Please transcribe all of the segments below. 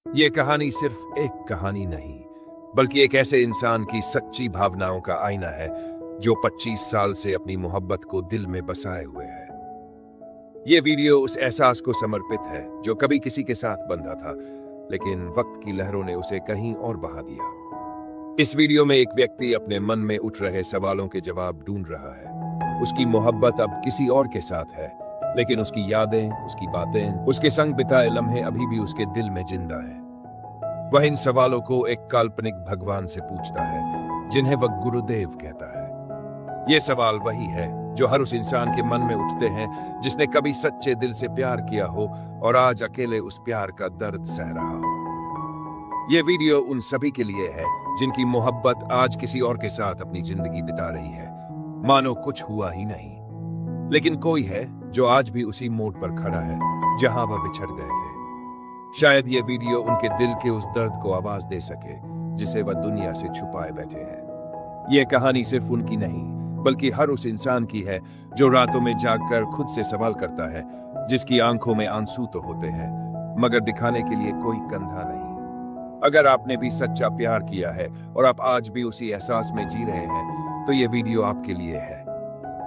ये कहानी सिर्फ एक कहानी नहीं, बल्कि एक ऐसे इंसान की सच्ची भावनाओं का आईना है जो 25 साल से अपनी मोहब्बत को दिल में बसाए हुए है। ये वीडियो उस एहसास को समर्पित है जो कभी किसी के साथ बंधा था, लेकिन वक्त की लहरों ने उसे कहीं और बहा दिया। इस वीडियो में एक व्यक्ति अपने मन में उठ रहे सवालों के जवाब ढूंढ रहा है। उसकी मोहब्बत अब किसी और के साथ है, लेकिन उसकी यादें, उसकी बातें, उसके संग बिताए लम्हे अभी भी उसके दिल में जिंदा है। वह इन सवालों को एक काल्पनिक भगवान से पूछता है, जिन्हें वह गुरुदेव कहता है। ये सवाल वही है जो हर उस इंसान के मन में उठते हैं जिसने कभी सच्चे दिल से प्यार किया हो और आज अकेले उस प्यार का दर्द सह रहा हो। ये वीडियो उन सभी के लिए है जिनकी मोहब्बत आज किसी और के साथ अपनी जिंदगी बिता रही है, मानो कुछ हुआ ही नहीं। लेकिन कोई है जो आज भी उसी मोड़ पर खड़ा है जहां वह बिछड़ गए थे। शायद ये वीडियो उनके दिल के उस दर्द को आवाज दे सके जिसे वह दुनिया से छुपाए बैठे हैं। ये कहानी सिर्फ उनकी नहीं, बल्कि हर उस इंसान की है जो रातों में जागकर खुद से सवाल करता है, जिसकी आंखों में आंसू तो होते हैं मगर दिखाने के लिए कोई कंधा नहीं। अगर आपने भी सच्चा प्यार किया है और आप आज भी उसी एहसास में जी रहे हैं, तो ये वीडियो आपके लिए है।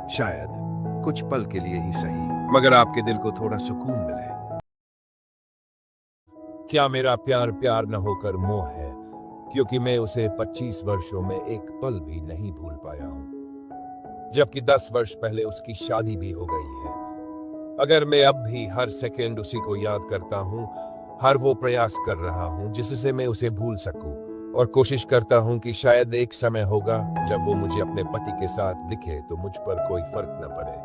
शायद कुछ पल के लिए ही सही, मगर आपके दिल को थोड़ा सुकून मिले। क्या मेरा प्यार प्यार न होकर मोह है, क्योंकि मैं उसे 25 वर्षों में एक पल भी नहीं भूल पाया हूं, जबकि 10 वर्ष पहले उसकी शादी भी हो गई है। अगर मैं अब भी हर सेकंड उसी को याद करता हूं, हर वो प्रयास कर रहा हूं जिससे मैं उसे भूल सकूं, और कोशिश करता हूं कि शायद एक समय होगा जब वो मुझे अपने पति के साथ दिखे तो मुझ पर कोई फर्क न पड़े,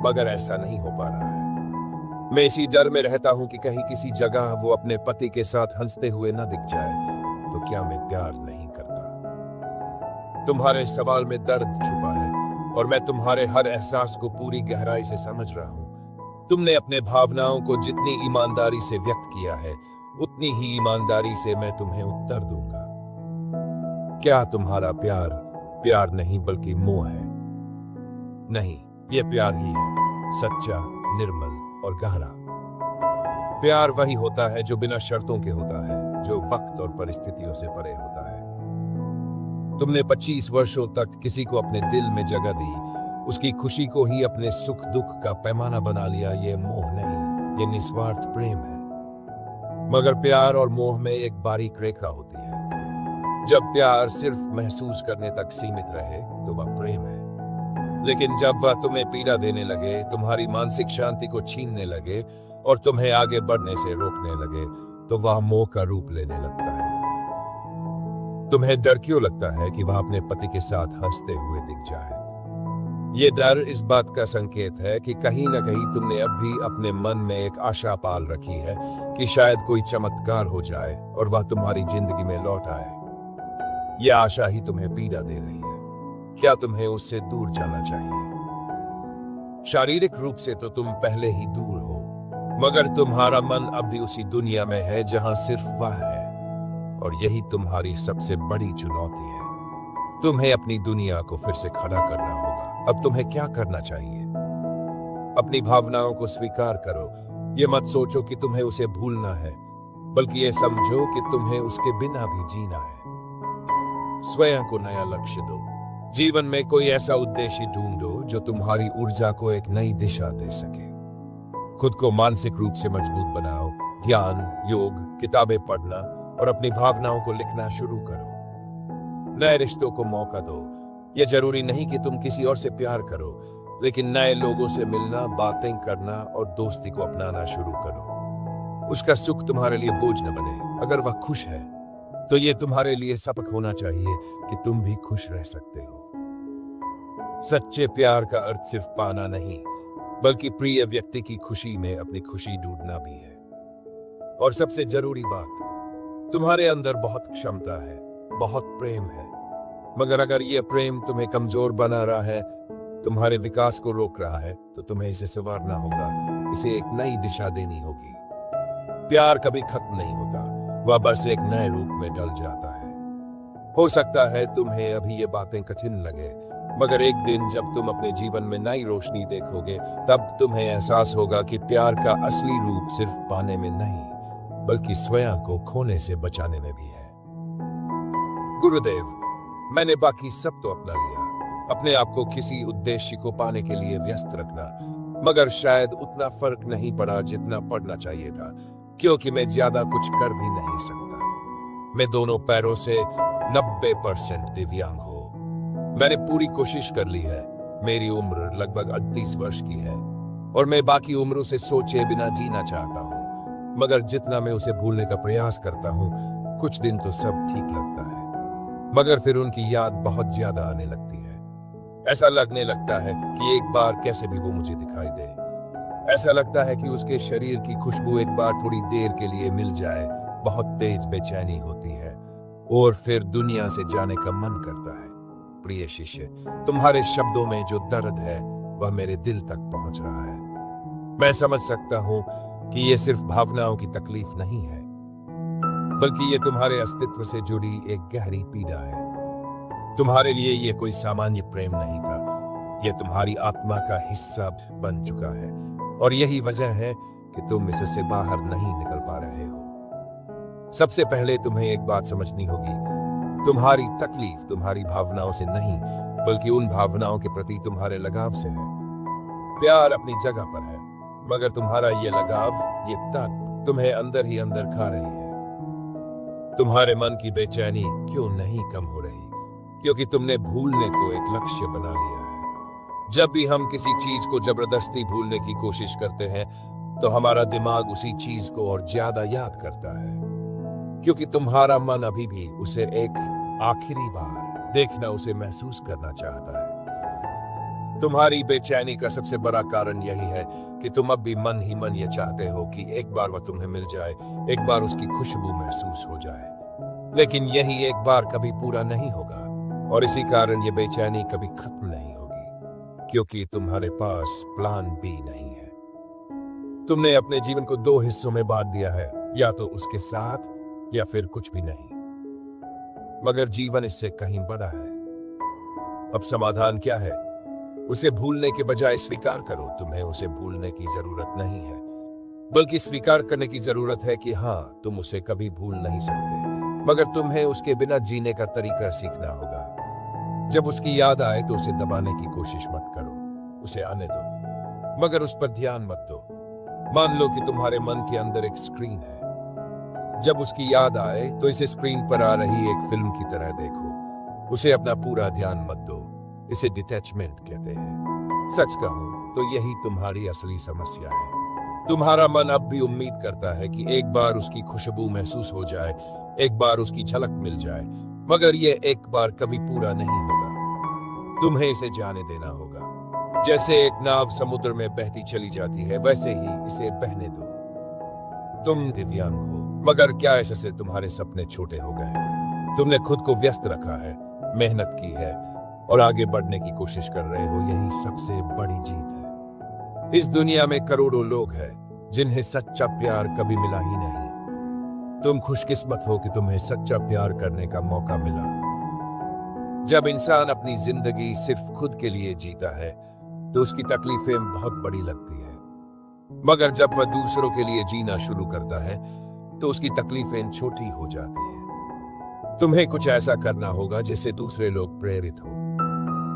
मगर ऐसा नहीं हो पा रहा है। मैं इसी डर में रहता हूं कि कहीं किसी जगह वो अपने पति के साथ हंसते हुए न दिख जाए, तो क्या मैं प्यार नहीं करता? तुम्हारे सवाल में दर्द छुपा है और मैं तुम्हारे हर एहसास को पूरी गहराई से समझ रहा हूं। तुमने अपने भावनाओं को जितनी ईमानदारी से व्यक्त किया है, उतनी ही ईमानदारी से मैं तुम्हें उत्तर दूंगा। क्या तुम्हारा प्यार प्यार नहीं बल्कि मोह है? नहीं, ये प्यार ही है, सच्चा, निर्मल और गहरा। प्यार वही होता है जो बिना शर्तों के होता है, जो वक्त और परिस्थितियों से परे होता है। तुमने 25 वर्षों तक किसी को अपने दिल में जगह दी, उसकी खुशी को ही अपने सुख दुख का पैमाना बना लिया। ये मोह नहीं, ये निस्वार्थ प्रेम है। मगर प्यार और मोह में एक बारीक रेखा होती है। जब प्यार सिर्फ महसूस करने तक सीमित रहे तो वह प्रेम है, लेकिन जब वह तुम्हें पीड़ा देने लगे, तुम्हारी मानसिक शांति को छीनने लगे और तुम्हें आगे बढ़ने से रोकने लगे, तो वह मोह का रूप लेने लगता है। तुम्हें डर क्यों लगता है कि वह अपने पति के साथ हंसते हुए दिख जाए? ये डर इस बात का संकेत है कि कहीं न कहीं तुमने अब भी अपने मन में एक आशा पाल रखी है कि शायद कोई चमत्कार हो जाए और वह तुम्हारी जिंदगी में लौट आए। यह आशा ही तुम्हें पीड़ा दे रही है। क्या तुम्हें उससे दूर जाना चाहिए? शारीरिक रूप से तो तुम पहले ही दूर हो, मगर तुम्हारा मन अब भी उसी दुनिया में है जहां सिर्फ वह है, और यही तुम्हारी सबसे बड़ी चुनौती है। तुम्हें अपनी दुनिया को फिर से खड़ा करना होगा। अब तुम्हें क्या करना चाहिए? अपनी भावनाओं को स्वीकार करो। ये मत सोचो कि तुम्हें उसे भूलना है, बल्कि ये समझो कि तुम्हें उसके बिना भी जीना है। स्वयं को नया लक्ष्य दो। जीवन में कोई ऐसा उद्देश्य ढूंढो जो तुम्हारी ऊर्जा को एक नई दिशा दे सके। खुद को मानसिक रूप से मजबूत बनाओ। ध्यान, योग, किताबें पढ़ना और अपनी भावनाओं को लिखना शुरू करो। नए रिश्तों को मौका दो। यह जरूरी नहीं कि तुम किसी और से प्यार करो, लेकिन नए लोगों से मिलना, बातें करना और दोस्ती को अपनाना शुरू करो। उसका सुख तुम्हारे लिए बोझ न बने। अगर वह खुश है तो यह तुम्हारे लिए सबक होना चाहिए कि तुम भी खुश रह सकते हो। सच्चे प्यार का अर्थ सिर्फ पाना नहीं, बल्कि प्रिय व्यक्ति की खुशी में अपनी खुशी ढूंढना भी है। और सबसे जरूरी बात, तुम्हारे अंदर बहुत क्षमता है, बहुत प्रेम है, मगर अगर यह प्रेम तुम्हें कमजोर बना रहा है, तुम्हारे विकास को रोक रहा है, तो तुम्हें इसे संवारना होगा, इसे एक नई दिशा देनी होगी। प्यार कभी खत्म नहीं होता, वह बस एक नए रूप में ढल जाता है। हो सकता है तुम्हें अभी ये बातें कठिन लगे, मगर एक दिन जब तुम अपने जीवन में नई रोशनी देखोगे, तब तुम्हें एहसास होगा कि प्यार का असली रूप सिर्फ पाने में नहीं, बल्कि स्वयं को खोने से बचाने में भी है। गुरुदेव, मैंने बाकी सब तो अपना लिया, अपने आप को किसी उद्देश्य को पाने के लिए व्यस्त रखना, मगर शायद उतना फर्क नहीं पड़ा जितना पड़ना चाहिए था, क्योंकि मैं ज्यादा कुछ कर भी नहीं सकता। मैं दोनों पैरों से 90% दिव्यांग हूं। मैंने पूरी कोशिश कर ली है। मेरी उम्र लगभग 38 वर्ष की है और मैं बाकी उम्रों से सोचे बिना जीना चाहता हूं, मगर जितना मैं उसे भूलने का प्रयास करता हूं, कुछ दिन तो सब ठीक लगता है, मगर फिर उनकी याद बहुत ज्यादा आने लगती है। ऐसा लगने लगता है कि एक बार कैसे भी वो मुझे दिखाई दे। ऐसा लगता है कि उसके शरीर की खुशबू एक बार थोड़ी देर के लिए मिल जाए। बहुत तेज बेचैनी होती है और फिर दुनिया से जाने का मन करता है। प्रिय शिष्य, तुम्हारे शब्दों में जो दर्द है वह मेरे दिल तक पहुंच रहा है। मैं समझ सकता हूं कि यह सिर्फ भावनाओं की तकलीफ नहीं है, बल्कि ये तुम्हारे अस्तित्व से जुड़ी एक गहरी पीड़ा है। तुम्हारे लिए ये कोई सामान्य प्रेम नहीं था, यह तुम्हारी आत्मा का हिस्सा बन चुका है और यही वजह है कि तुम इससे बाहर नहीं निकल पा रहे हो। सबसे पहले तुम्हें एक बात समझनी होगी, तुम्हारी तकलीफ तुम्हारी भावनाओं से नहीं, बल्कि उन भावनाओं के प्रति तुम्हारे लगाव से है। प्यार अपनी जगह पर है, मगर तुम्हारा ये लगाव, ये तक तुम्हें अंदर ही अंदर खा रही है। तुम्हारे मन की बेचैनी क्यों नहीं कम हो रही? क्योंकि तुमने भूलने को एक लक्ष्य बना लिया है। जब भी हम किसी चीज को जबरदस्ती भूलने की कोशिश करते हैं, तो हमारा दिमाग उसी चीज को और ज्यादा याद करता है, क्योंकि तुम्हारा मन अभी भी उसे एक आखिरी बार देखना, उसे महसूस करना चाहता है। तुम्हारी बेचैनी का सबसे बड़ा कारण यही है कि तुम अब भी मन ही मन ये चाहते हो कि एक बार वह तुम्हें मिल जाए, एक बार उसकी खुशबू महसूस हो जाए। लेकिन यही एक बार कभी पूरा नहीं होगा और इसी कारण ये बेचैनी कभी खत्म नहीं होगी, क्योंकि तुम्हारे पास प्लान बी नहीं है। तुमने अपने जीवन को 2 हिस्सों में बांट दिया है, या तो उसके साथ या फिर कुछ भी नहीं। मगर जीवन इससे कहीं बड़ा है। अब समाधान क्या है? उसे भूलने के बजाय स्वीकार करो, तुम्हें उसे भूलने की जरूरत नहीं है, बल्कि स्वीकार करने की जरूरत है कि हाँ, तुम उसे कभी भूल नहीं सकते, मगर तुम्हें उसके बिना जीने का तरीका सीखना होगा। जब उसकी याद आए तो उसे दबाने की कोशिश मत करो, उसे आने दो, मगर उस पर ध्यान मत दो। मान लो कि तुम्हारे मन के अंदर एक स्क्रीन है। जब उसकी याद आए तो इसे स्क्रीन पर आ रही एक फिल्म की तरह देखो, उसे अपना पूरा ध्यान मत दो। इसे डिटैचमेंट कहते हैं। सच कहूं तो यही तुम्हारी असली समस्या है। तुम्हारा मन अब भी उम्मीद करता है कि एक बार उसकी खुशबू महसूस हो जाए, एक बार उसकी झलक मिल जाए, मगर ये एक बार कभी पूरा नहीं होगा। तुम्हें इसे जाने देना होगा। जैसे एक नाव समुद्र में बहती चली जाती है, वैसे ही इसे बहने दो। तुम दिव्यांग हो, मगर क्या इससे तुम्हारे सपने छोटे हो गए? तुमने खुद को व्यस्त रखा है, मेहनत की है और आगे बढ़ने की कोशिश कर रहे हो। यही सबसे बड़ी जीत है। इस दुनिया में करोड़ों लोग हैं जिन्हें सच्चा प्यार कभी मिला ही नहीं। तुम खुशकिस्मत हो कि तुम्हें सच्चा प्यार करने का मौका मिला। जब इंसान अपनी जिंदगी सिर्फ खुद के लिए जीता है तो उसकी तकलीफें बहुत बड़ी लगती है, मगर जब वह दूसरों के लिए जीना शुरू करता है तो उसकी तकलीफें छोटी हो जाती हैं। तुम्हें कुछ ऐसा करना होगा जिससे दूसरे लोग प्रेरित हो।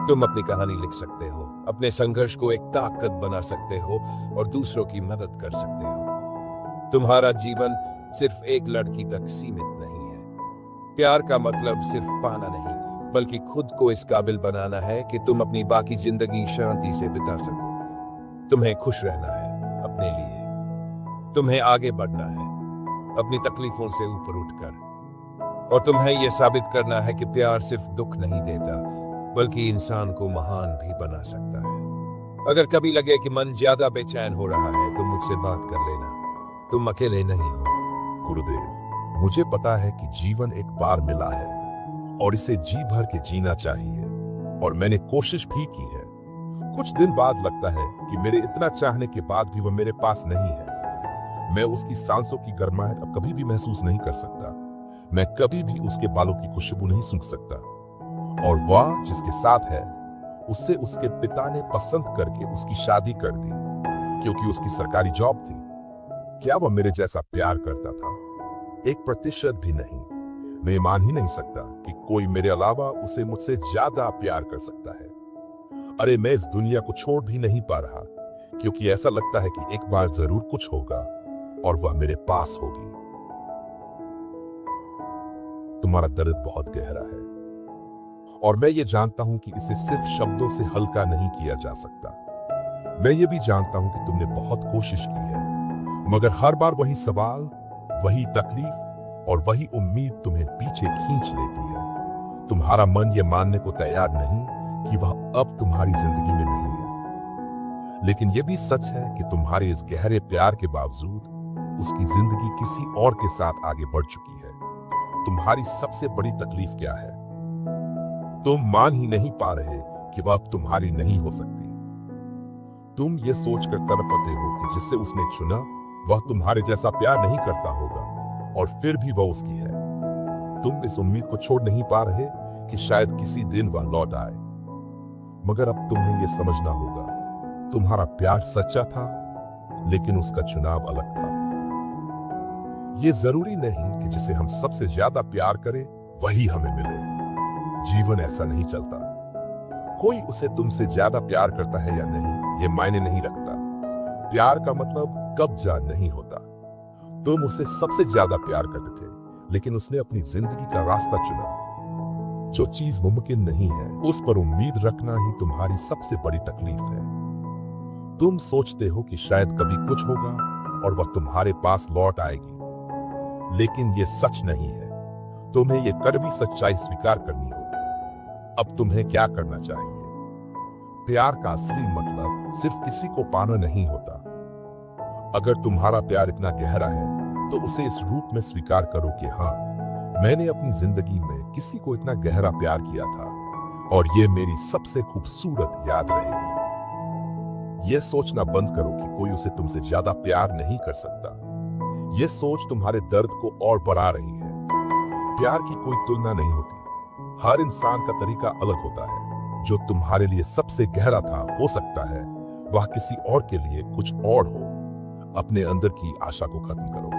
तुम अपनी कहानी लिख सकते हो, अपने संघर्ष को एक ताकत बना सकते हो और दूसरों की मदद कर सकते हो। तुम्हारा जीवन सिर्फ एक लड़की तक सीमित नहीं है। प्यार का मतलब सिर्फ पाना नहीं, बल्कि खुद को इस काबिल बनाना है कि तुम अपनी बाकी जिंदगी शांति से बिता सको। तुम्हें खुश रहना है अपने लिए, तुम्हें आगे बढ़ना है अपनी तकलीफों से ऊपर उठकर, और तुम्हें यह साबित करना है कि प्यार सिर्फ दुख नहीं देता, बल्कि इंसान को महान भी बना सकता है। अगर कभी लगे कि मन ज्यादा बेचैन हो रहा है तो मुझसे बात कर लेना, तुम अकेले नहीं हो। गुरुदेव, मुझे पता है कि जीवन एक बार मिला है और इसे जी भर के जीना चाहिए, और मैंने कोशिश भी की है। कुछ दिन बाद लगता है कि मेरे इतना चाहने के बाद भी वह मेरे पास नहीं है। मैं उसकी सांसों की गर्माहट अब कभी भी महसूस नहीं कर सकता। मैं कभी भी उसके बालों की खुशबू नहीं सूंघ सकता, और वह जिसके साथ है उससे उसके पिता ने पसंद करके उसकी शादी कर दी, क्योंकि उसकी सरकारी जॉब थी। क्या वह मेरे जैसा प्यार करता था? 1% भी नहीं। मैं मान ही नहीं सकता कि कोई मेरे अलावा उसे मुझसे ज्यादा प्यार कर सकता है। अरे मैं इस दुनिया को छोड़ भी नहीं पा रहा, क्योंकि ऐसा लगता है कि एक बार जरूर कुछ होगा और वह मेरे पास होगी। तुम्हारा दर्द बहुत गहरा है और मैं ये जानता हूं कि इसे सिर्फ शब्दों से हल्का नहीं किया जा सकता। मैं ये भी जानता हूं कि तुमने बहुत कोशिश की है, मगर हर बार वही सवाल, वही तकलीफ और वही उम्मीद तुम्हें पीछे खींच लेती है। तुम्हारा मन ये मानने को तैयार नहीं कि वह अब तुम्हारी जिंदगी में नहीं है। लेकिन यह भी सच है कि तुम्हारे इस गहरे प्यार के बावजूद उसकी जिंदगी किसी और के साथ आगे बढ़ चुकी है। तुम्हारी सबसे बड़ी तकलीफ क्या है? तुम मान ही नहीं पा रहे कि वह अब तुम्हारी नहीं हो सकती। तुम ये सोचकर तड़पते हो कि जिससे उसने चुना वह तुम्हारे जैसा प्यार नहीं करता होगा, और फिर भी वह उसकी है। तुम इस उम्मीद को छोड़ नहीं पा रहे कि शायद किसी दिन वह लौट आए। मगर अब तुम्हें यह समझना होगा, तुम्हारा प्यार सच्चा था, लेकिन उसका चुनाव अलग था। यह जरूरी नहीं कि जिसे हम सबसे ज्यादा प्यार करें वही हमें मिले। जीवन ऐसा नहीं चलता। कोई उसे तुमसे ज्यादा प्यार करता है या नहीं, यह मायने नहीं रखता। प्यार का मतलब कब्जा नहीं होता। तुम उसे सबसे ज्यादा प्यार करते थे, लेकिन उसने अपनी जिंदगी का रास्ता चुना। जो चीज मुमकिन नहीं है, उस पर उम्मीद रखना ही तुम्हारी सबसे बड़ी तकलीफ है। तुम सोचते हो कि शायद कभी कुछ होगा और वह तुम्हारे पास लौट आएगी, लेकिन यह सच नहीं है। तुम्हें यह कड़वी सच्चाई स्वीकार करनी होगी। अब तुम्हें क्या करना चाहिए? प्यार का असली मतलब सिर्फ किसी को पाना नहीं होता। अगर तुम्हारा प्यार इतना गहरा है तो उसे इस रूप में स्वीकार करो कि हाँ, मैंने अपनी जिंदगी में किसी को इतना गहरा प्यार किया था और यह मेरी सबसे खूबसूरत याद रहेगी। यह सोचना बंद करो कि कोई उसे तुमसे ज्यादा प्यार नहीं कर सकता। यह सोच तुम्हारे दर्द को और बढ़ा रही है। प्यार की कोई तुलना नहीं होती। हर इंसान का तरीका अलग होता है। जो तुम्हारे लिए सबसे गहरा था, हो सकता है वह किसी और के लिए कुछ और हो। अपने अंदर की आशा को खत्म करो।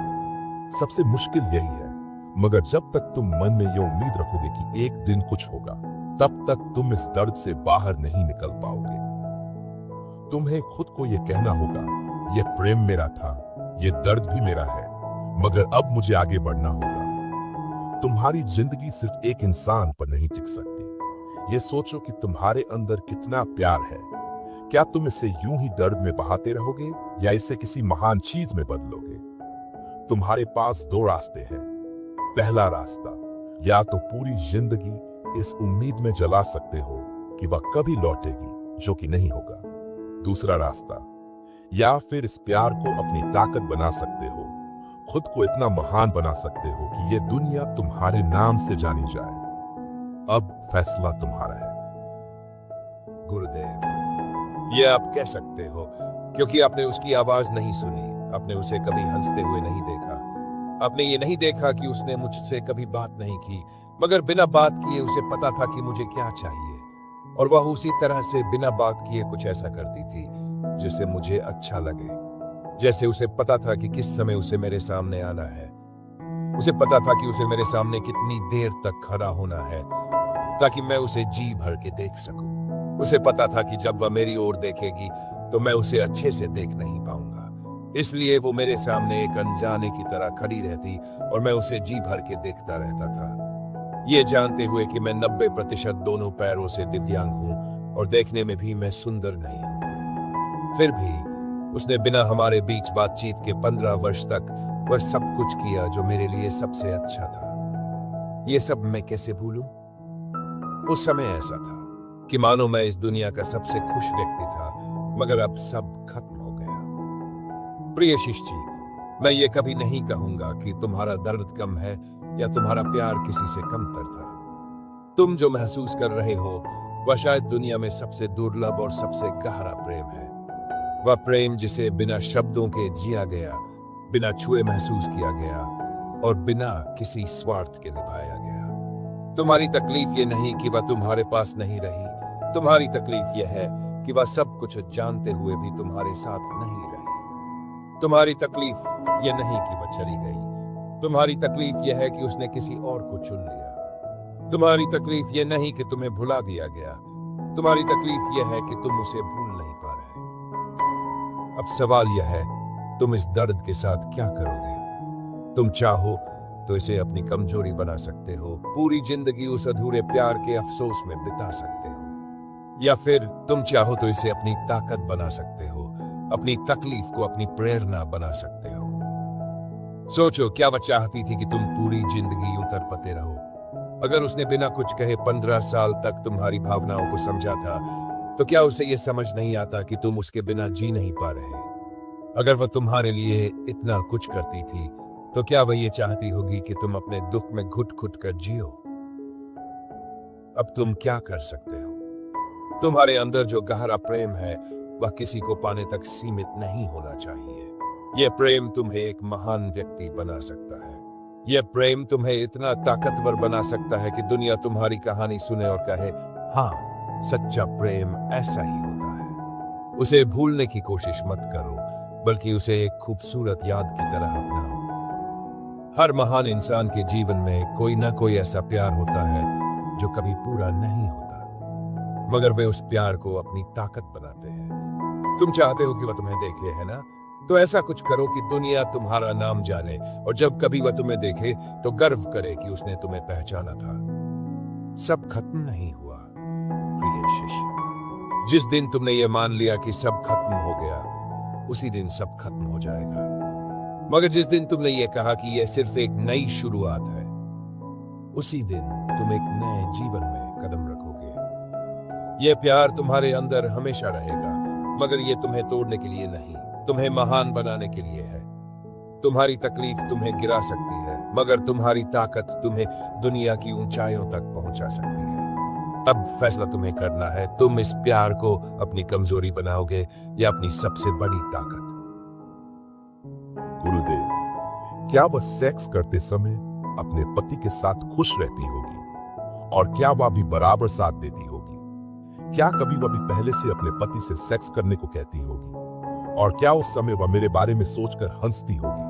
सबसे मुश्किल यही है, मगर जब तक तुम मन में यह उम्मीद रखोगे कि एक दिन कुछ होगा, तब तक तुम इस दर्द से बाहर नहीं निकल पाओगे। तुम्हें खुद को यह कहना होगा, यह प्रेम मेरा था, यह दर्द भी मेरा है, मगर अब मुझे आगे बढ़ना होगा। तुम्हारी जिंदगी सिर्फ एक इंसान पर नहीं टिक सकती। यह सोचो कि तुम्हारे अंदर कितना प्यार है। क्या तुम इसे यूं ही दर्द में बहाते रहोगे या इसे किसी महान चीज में बदलोगे? तुम्हारे पास दो रास्ते हैं। पहला रास्ता, या तो पूरी जिंदगी इस उम्मीद में जला सकते हो कि वह कभी लौटेगी, जो कि नहीं होगा। दूसरा रास्ता, या फिर इस प्यार को अपनी ताकत बना सकते हो, खुद को इतना महान बना सकते हो कि यह दुनिया तुम्हारे नाम से जानी जाए। अब फैसला तुम्हारा है। गुरुदेव, ये आप कह सकते हो क्योंकि आपने उसकी आवाज नहीं सुनी, आपने उसे कभी हंसते हुए नहीं देखा, आपने ये नहीं देखा कि उसने मुझसे कभी बात नहीं की, मगर बिना बात किए उसे पता था कि मुझे क्या चाहिए, और वह उसी तरह से बिना बात किए कुछ ऐसा करती थी जिससे मुझे अच्छा लगे। जैसे उसे पता था कि किस समय उसे मेरे सामने आना है, उसे पता था कि उसे मेरे सामने कितनी देर तक खड़ा होना है ताकि मैं उसे जी भर के देख सकूं। उसे पता था कि जब वह मेरी ओर देखेगी तो मैं उसे अच्छे से देख नहीं पाऊंगा, इसलिए वो मेरे सामने एक अनजाने की तरह खड़ी रहती और मैं उसे जी भर के देखता रहता था, ये जानते हुए कि मैं 90% दोनों पैरों से दिव्यांग हूं और देखने में भी मैं सुंदर नहीं हूं। फिर भी उसने बिना हमारे बीच बातचीत के 15 वर्ष तक वह सब कुछ किया जो मेरे लिए सबसे अच्छा था। ये सब मैं कैसे भूलूं? उस समय ऐसा था कि मानो मैं इस दुनिया का सबसे खुश व्यक्ति था, मगर अब सब खत्म हो गया। प्रिय शिष्य जी, मैं ये कभी नहीं कहूंगा कि तुम्हारा दर्द कम है या तुम्हारा प्यार किसी से कमतर था। तुम जो महसूस कर रहे हो वह शायद दुनिया में सबसे दुर्लभ और सबसे गहरा प्रेम है। वह प्रेम जिसे बिना शब्दों के जिया गया, बिना छुए महसूस किया गया और बिना किसी स्वार्थ के निभाया गया। तुम्हारी तकलीफ ये नहीं कि वह तुम्हारे पास नहीं रही, तुम्हारी तकलीफ यह है कि वह सब कुछ जानते हुए भी तुम्हारे साथ नहीं रही। तुम्हारी तकलीफ ये नहीं कि वह चली गई, तुम्हारी तकलीफ यह है कि उसने किसी और को चुन लिया। तुम्हारी तकलीफ ये नहीं कि तुम्हें भुला दिया गया, तुम्हारी तकलीफ यह है कि तुम उसे भूल नहीं पा रहे। अब सवाल यह है, तुम इस दर्द के साथ क्या करोगे? तुम चाहो तो इसे अपनी कमजोरी बना सकते हो, पूरी जिंदगी उस अधूरे प्यार के अफसोस में बिता सकते हो, या फिर तुम चाहो तो इसे अपनी ताकत बना सकते हो, अपनी तकलीफ को अपनी प्रेरणा बना सकते हो। सोचो, क्या वह चाहती थी कि तुम पूरी जिंदगी यूं तड़पते रहो? अगर उसने बिना कुछ कहे 15 साल तक तुम्हारी भावनाओं को समझा था, तो क्या उसे यह समझ नहीं आता कि तुम उसके बिना जी नहीं पा रहे? अगर वह तुम्हारे लिए इतना कुछ करती थी, तो क्या वह ये चाहती होगी कि तुम अपने दुख में घुट-घुट कर जियो? अब तुम क्या कर सकते हो? तुम्हारे अंदर जो गहरा प्रेम है, वह किसी को पाने तक सीमित नहीं होना चाहिए। यह प्रेम तुम्हें एक महान व्यक्ति बना सकता है। यह प्रेम तुम्हें इतना ताकतवर बना सकता है कि दुनिया तुम्हारी कहानी सुने और कहे, हाँ, सच्चा प्रेम ऐसा ही होता है। उसे भूलने की कोशिश मत करो, बल्कि उसे एक खूबसूरत याद की तरह अपनाओ। हर महान इंसान के जीवन में कोई ना कोई ऐसा प्यार होता है जो कभी पूरा नहीं होता, मगर वे उस प्यार को अपनी ताकत बनाते हैं। तुम चाहते हो कि वह तुम्हें देखे, है ना? तो ऐसा कुछ करो कि दुनिया तुम्हारा नाम जाने, और जब कभी वह तुम्हें देखे तो गर्व करे कि उसने तुम्हें पहचाना था। सब खत्म नहीं हुआ, प्रिय शिष्य। जिस दिन तुमने ये मान लिया कि सब खत्म हो गया, उसी दिन सब खत्म हो जाएगा। मगर जिस दिन तुमने ये कहा कि यह सिर्फ एक नई शुरुआत है, उसी दिन तुम एक नए जीवन में कदम रखोगे। यह प्यार तुम्हारे अंदर हमेशा रहेगा, मगर यह तुम्हें तोड़ने के लिए नहीं, तुम्हें महान बनाने के लिए है। तुम्हारी तकलीफ तुम्हें गिरा सकती है, मगर तुम्हारी ताकत तुम्हें दुनिया की ऊंचाइयों तक पहुंचा सकती है। अब फैसला तुम्हें करना है, तुम इस प्यार को अपनी कमजोरी बनाओगे या अपनी सबसे बड़ी ताकत। गुरुदेव, क्या वह सेक्स करते समय अपने पति के साथ खुश रहती होगी? और क्या वह भी बराबर साथ देती होगी? क्या कभी वह भी पहले से अपने पति से सेक्स करने को कहती होगी? और क्या उस समय वह मेरे बारे में सोचकर हंसती होगी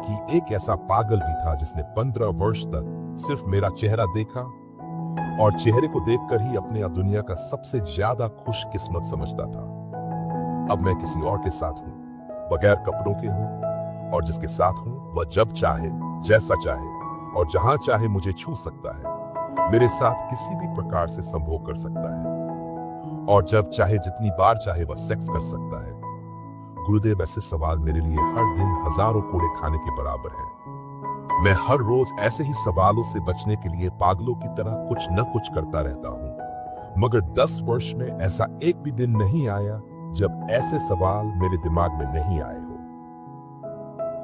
कि एक ऐसा पागल भी था जिसने 15 वर्ष तक सिर्फ मेरा चेहरा देखा और चेहरे को देखकर ही अपने दुनिया का सबसे ज्यादा खुशकिस्मत समझता था। अब मैं किसी और के साथ हूं, बगैर कपड़ों के हूं, और जिसके साथ हूं वह जब चाहे, जैसा चाहे और जहां चाहे मुझे छू सकता है, मेरे साथ किसी भी प्रकार से संभोग कर सकता है, और जब चाहे जितनी बार चाहे वह सेक्स कर सकता है। गुरुदेव, ऐसे सवाल मेरे लिए हर दिन हजारों कोड़े खाने के बराबर है। मैं हर रोज ऐसे ही सवालों से बचने के लिए पागलों की तरह कुछ न कुछ करता रहता हूं, मगर 10 वर्ष में ऐसा एक भी दिन नहीं आया जब ऐसे सवाल मेरे दिमाग में नहीं आए हो।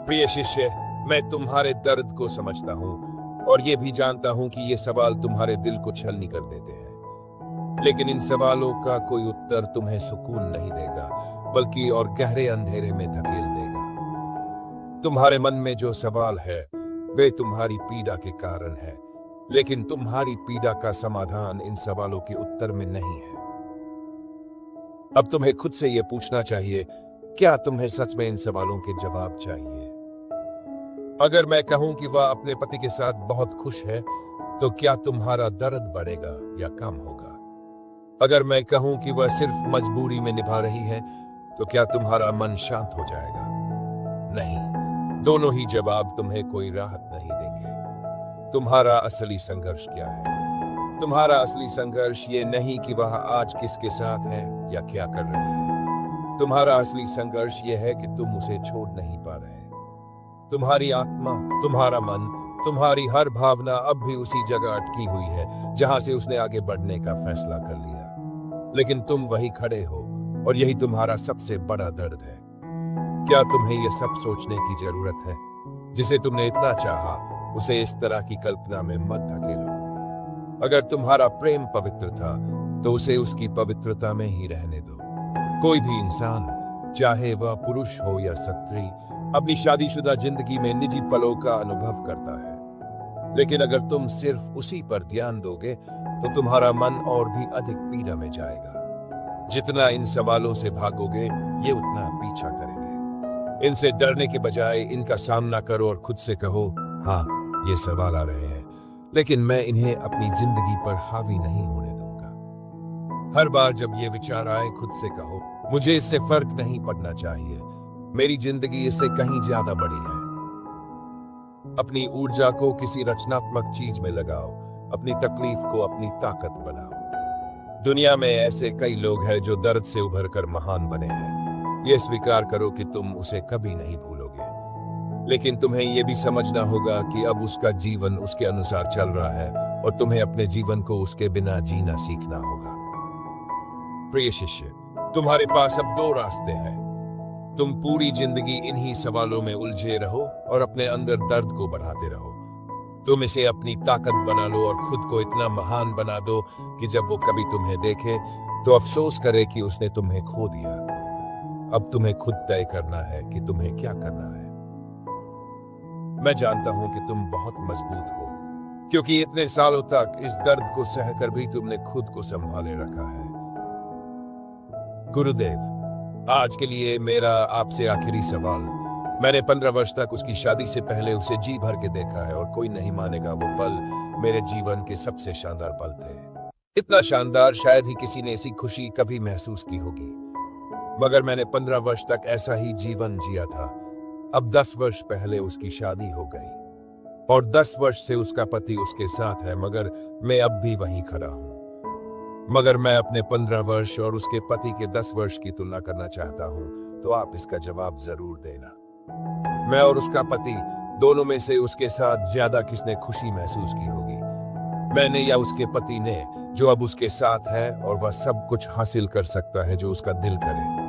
प्रिय शिष्य, मैं तुम्हारे दर्द को समझता हूँ और ये भी जानता हूँ कि ये सवाल तुम्हारे दिल को छलनी कर देते हैं, लेकिन इन सवालों का कोई उत्तर तुम्हें सुकून नहीं देगा, बल्कि और गहरे अंधेरे में धकेल देगा। तुम्हारे मन में जो सवाल है वे तुम्हारी पीड़ा के कारण है, लेकिन तुम्हारी पीड़ा का समाधान इन सवालों के उत्तर में नहीं है। अब तुम्हें खुद से यह पूछना चाहिए, क्या तुम्हें सच में इन सवालों के जवाब चाहिए? अगर मैं कहूं कि वह अपने पति के साथ बहुत खुश है, तो क्या तुम्हारा दर्द बढ़ेगा या कम होगा? अगर मैं कहूं कि वह सिर्फ मजबूरी में निभा रही है, तो क्या तुम्हारा मन शांत हो जाएगा? नहीं, दोनों ही जवाब तुम्हें कोई राहत नहीं देंगे। तुम्हारा असली संघर्ष क्या है? तुम्हारा असली संघर्ष ये नहीं कि वह आज किसके साथ है या क्या कर रही है। तुम्हारा असली संघर्ष यह है कि तुम उसे छोड़ नहीं पा रहे। तुम्हारी आत्मा, तुम्हारा मन, तुम्हारी हर भावना अब भी उसी जगह अटकी हुई है जहां से उसने आगे बढ़ने का फैसला कर लिया, लेकिन तुम वहीं खड़े हो और यही तुम्हारा सबसे बड़ा दर्द है। क्या तुम्हें यह सब सोचने की जरूरत है? जिसे तुमने इतना चाहा, उसे इस तरह की कल्पना में मत धकेलो। अगर तुम्हारा प्रेम पवित्र था, तो उसे उसकी पवित्रता में ही रहने दो। कोई भी इंसान, चाहे वह पुरुष हो या स्त्री, अपनी शादीशुदा जिंदगी में निजी पलों का अनुभव करता है, लेकिन अगर तुम सिर्फ उसी पर ध्यान दोगे, तो तुम्हारा मन और भी अधिक पीड़ा में जाएगा। जितना इन सवालों से भागोगे, ये उतना पीछा करेंगे। इनसे डरने के बजाय इनका सामना करो और खुद से कहो, हाँ, ये सवाल आ रहे हैं, लेकिन मैं इन्हें अपनी जिंदगी पर हावी नहीं होने दूंगा। हर बार जब ये विचार आए, खुद से कहो, मुझे इससे फर्क नहीं पड़ना चाहिए, मेरी जिंदगी इससे कहीं ज्यादा बड़ी है। अपनी ऊर्जा को किसी रचनात्मक चीज में लगाओ, अपनी तकलीफ को अपनी ताकत बनाओ। दुनिया में ऐसे कई लोग हैं जो दर्द से उभर कर महान बने हैं। ये स्वीकार करो कि तुम उसे कभी नहीं भूलोगे, लेकिन तुम्हें यह भी समझना होगा कि अब उसका जीवन उसके अनुसार चल रहा है और तुम्हें अपने जीवन को उसके बिना जीना सीखना होगा। प्रिय शिष्य, तुम्हारे पास अब दो रास्ते हैं। तुम पूरी जिंदगी इन्हीं सवालों में उलझे रहो और अपने अंदर दर्द को बढ़ाते रहो। तुम इसे अपनी ताकत बना लो और खुद को इतना महान बना दो कि जब वो कभी तुम्हें देखे तो अफसोस करे कि उसने तुम्हें खो दिया। अब तुम्हें खुद तय करना है कि तुम्हें क्या करना है। मैं जानता हूं कि तुम बहुत मजबूत हो, क्योंकि इतने सालों तक इस दर्द को सहकर भी तुमने खुद को संभाले रखा है। गुरुदेव, आज के लिए मेरा आपसे आखिरी सवाल। मैंने 15 वर्ष तक उसकी शादी से पहले उसे जी भर के देखा है और कोई नहीं मानेगा, वो पल मेरे जीवन के सबसे शानदार पल थे। इतना शानदार शायद ही किसी ने ऐसी खुशी कभी महसूस की होगी। मगर मैंने 15 वर्ष तक ऐसा ही जीवन जिया था। अब 10 वर्ष पहले उसकी शादी हो गई और 10 वर्ष से उसका पति उसके साथ है, मगर मैं अब भी वहीं खड़ा हूं। मगर मैं अपने 15 वर्ष और उसके पति के 10 वर्ष की तुलना करना चाहता हूं, तो आप इसका जवाब जरूर देना। मैं और उसका पति दोनों में से उसके साथ ज्यादा किसने खुशी महसूस की होगी, मैंने या उसके पति ने, जो अब उसके साथ है और वह सब कुछ हासिल कर सकता है जो उसका दिल करे?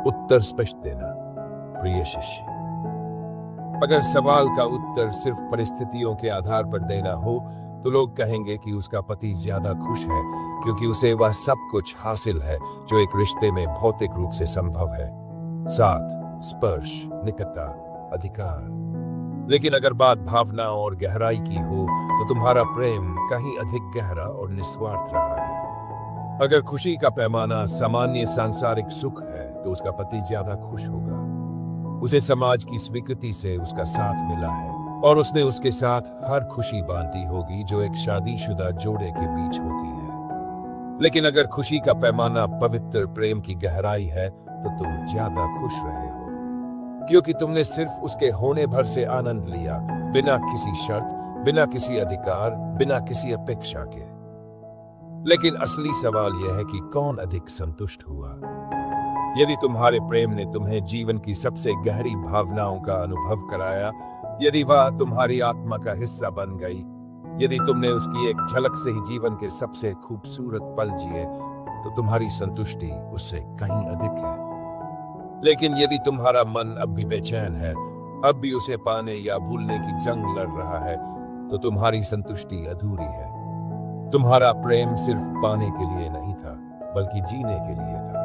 उत्तर स्पष्ट देना, प्रिय शिष्य। अगर सवाल का उत्तर सिर्फ परिस्थितियों के आधार पर देना हो तो लोग कहेंगे कि उसका पति ज्यादा खुश है क्योंकि उसे वह सब कुछ हासिल है जो एक रिश्ते में भौतिक रूप से संभव है: साथ, स्पर्श, निकटता, अधिकार। लेकिन अगर बात भावनाओं और गहराई की हो तो तुम्हारा प्रेम कहीं अधिक गहरा और निस्वार्थ रहा है। अगर खुशी का पैमाना सामान्य सांसारिक सुख है तो उसका पति ज्यादा खुश होगा। उसे समाज की स्वीकृति से उसका साथ मिला है और उसने उसके साथ हर खुशी बांटी होगी जो एक शादीशुदा जोड़े के बीच होती है। लेकिन अगर खुशी का पैमाना पवित्र प्रेम की गहराई है तो तुम ज्यादा खुश रहे हो, क्योंकि तुमने सिर्फ उसके होने भर से आनंद लिया, बिना किसी शर्त, बिना किसी अधिकार, बिना किसी अपेक्षा के। लेकिन असली सवाल यह है कि कौन अधिक संतुष्ट हुआ। यदि तुम्हारे प्रेम ने तुम्हें जीवन की सबसे गहरी भावनाओं का अनुभव कराया, यदि वह तुम्हारी आत्मा का हिस्सा बन गई, यदि तुमने उसकी एक झलक से ही जीवन के सबसे खूबसूरत पल जिए, तो तुम्हारी संतुष्टि उससे कहीं अधिक है। लेकिन यदि तुम्हारा मन अब भी बेचैन है, अब भी उसे पाने या भूलने की जंग लड़ रहा है, तो तुम्हारी संतुष्टि अधूरी है। तुम्हारा प्रेम सिर्फ पाने के लिए नहीं था, बल्कि जीने के लिए था।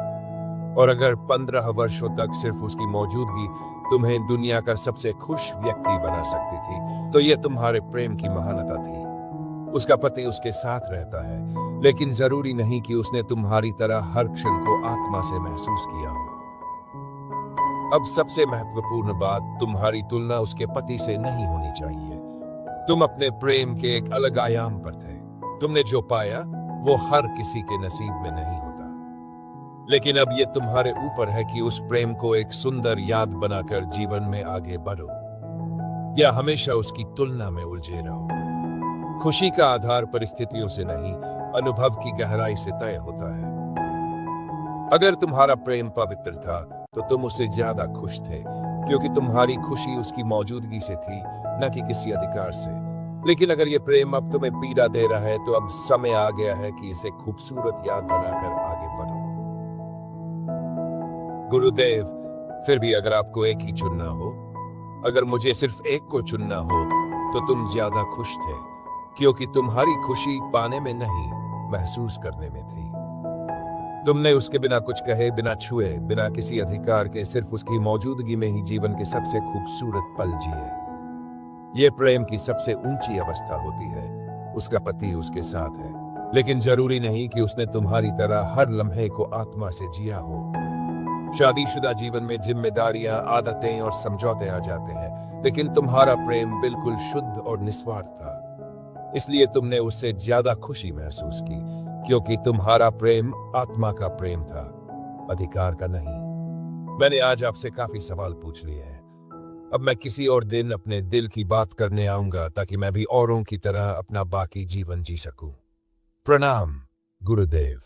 और अगर 15 वर्षों तक सिर्फ उसकी मौजूदगी तुम्हें दुनिया का सबसे खुश व्यक्ति बना सकती थी, तो यह तुम्हारे प्रेम की महानता थी। उसका पति उसके साथ रहता है, लेकिन जरूरी नहीं कि उसने तुम्हारी तरह हर क्षण को आत्मा से महसूस किया हो। अब सबसे महत्वपूर्ण बात, तुम्हारी तुलना उसके पति से नहीं होनी चाहिए। तुम अपने प्रेम के एक अलग आयाम पर थे। तुमने जो पाया वो हर किसी के नसीब में नहीं होता। लेकिन अब ये तुम्हारे ऊपर है कि उस प्रेम को एक सुंदर याद बनाकर जीवन में आगे बढ़ो, या हमेशा उसकी तुलना में उलझे रहो। खुशी का आधार परिस्थितियों से नहीं, अनुभव की गहराई से तय होता है। अगर तुम्हारा प्रेम पवित्र था तो तुम उससे ज्यादा खुश थे, क्योंकि तुम्हारी खुशी उसकी मौजूदगी से थी, न कि किसी अधिकार से। लेकिन अगर ये प्रेम अब तुम्हें पीड़ा दे रहा है, तो अब समय आ गया है कि इसे खूबसूरत याद बनाकर आगे बढ़ो। गुरुदेव, फिर भी अगर आपको एक ही चुनना हो, अगर मुझे सिर्फ एक को चुनना हो, तो तुम ज्यादा खुश थे, क्योंकि तुम्हारी खुशी पाने में नहीं, महसूस करने में थी। तुमने उसके बिना कुछ कहे, बिना छुए, बिना किसी अधिकार के, सिर्फ उसकी मौजूदगी में ही जीवन के सबसे खूबसूरत पल जिए। ये प्रेम की सबसे ऊंची अवस्था होती है। उसका पति उसके साथ है, लेकिन जरूरी नहीं कि उसने तुम्हारी तरह हर लम्हे को आत्मा से जिया हो। शादीशुदा जीवन में जिम्मेदारियां, आदतें और समझौते आ जाते हैं, लेकिन तुम्हारा प्रेम बिल्कुल शुद्ध और निस्वार्थ था। इसलिए तुमने उससे ज्यादा खुशी महसूस की, क्योंकि तुम्हारा प्रेम आत्मा का प्रेम था, अधिकार का नहीं। मैंने आज आपसे काफी सवाल पूछ लिए हैं। अब मैं किसी और दिन अपने दिल की बात करने आऊंगा, ताकि मैं भी औरों की तरह अपना बाकी जीवन जी सकूं। प्रणाम, गुरुदेव।